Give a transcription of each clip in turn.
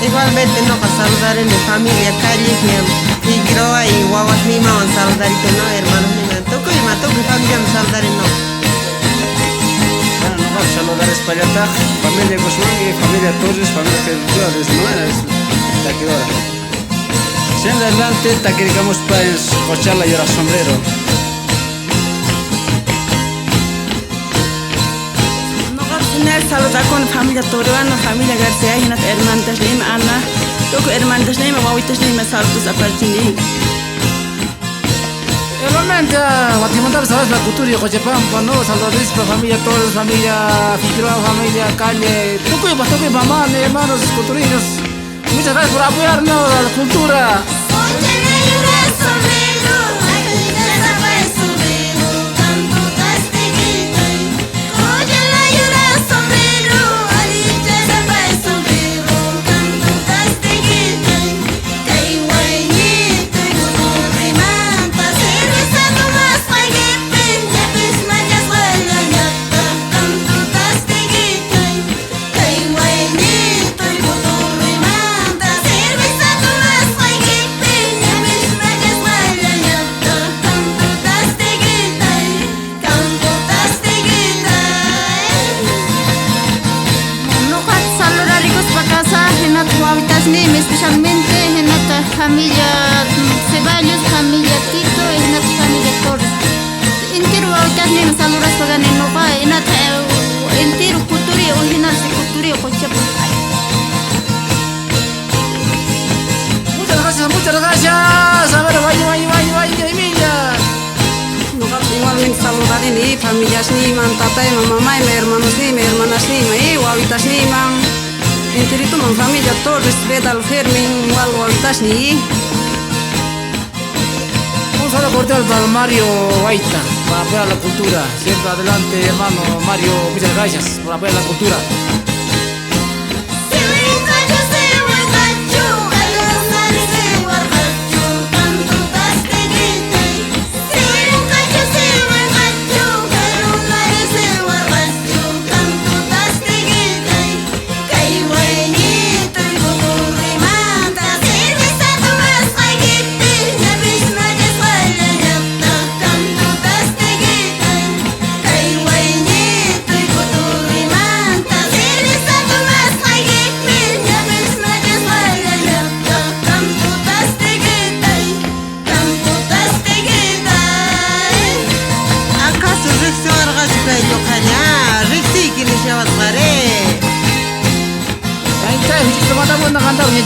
Igualmente no para saludar en mi familia, calle, Figueroa y Guaguas Nima, van a saludar y que no, hermanos Nima. Toco y mato mi familia me saludar y no. Bueno, no vamos a saludar es para allá, familia Guzmán y familia Torres, familia Pedro, desde Nueva, hasta aquí ahora. Si en adelante, te queremos para escuchar la llora sombrero. Saludar con familia Toruano, familia García, hermanas Lima, Ana, toco hermanas Lima, guaguitas Lima, saludos a partir. Igualmente, Guatemala sabes la cultura y Cochepampa, ¿no? Saludos para familia Torres, familia Figueroa, familia Calle, toco y mamá, hermanos, cultureños. Muchas gracias por apoyarnos a la cultura. Especialmente en nuestra familia Ceballos, familia Tito y en nuestra familia Torres. Entero ahorita me saludas para ganar no va en entero cultura original de cultura Cochepampa. Muchas gracias. A ver, vaya, Emilia. Igualmente saludar en mi familia Nima, tata y mamá y mis hermanos Nima, hermanas Nima y guaguitas Nima. Enterito mi familia Torres, Vedal, Fermín, guaguitas Nima. Un saludo cordial para Mario Guaita, para apoyar la cultura. Siempre adelante, hermano Mario, muchas gracias por apoyar la cultura.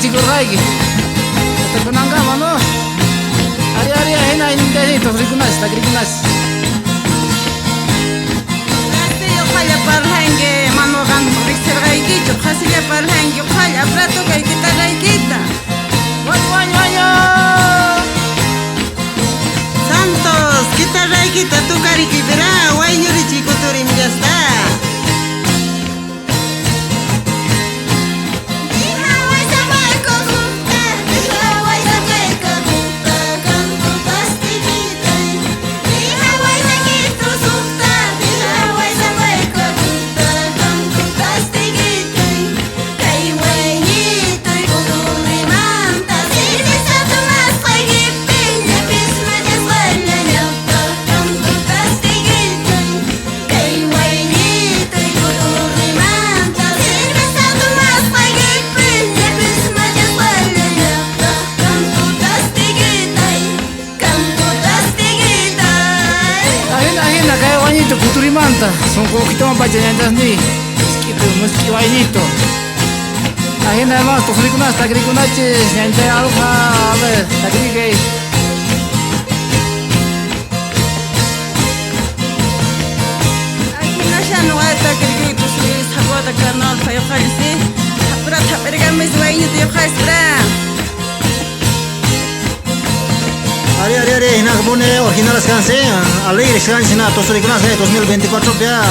Chico Raigi, te ponangamos, ¿no? Ari, ahí no te rikunas, te rikunas. Yo falla para hangue, mano gan, rixer Raigi, yo casi ya para hangue, falla plato que quita Raiguita. Guayo. Santos, quita Raiguita, tu cariqui, verá, guayñuri chico turim, ya está. Manta, son como que toman pachañantas ni meski vainito. Ajena además, tu frikunas, ta grikunaches, ñante alfa, a ver, ta grigay. Aquí no ya no hay ta grigay, tu subir saguada canal, fa yo jalisi, tapra tapergames vainito yo jalspra. Ari, hina pone original canción, alegre canción, todos los 2024 ya.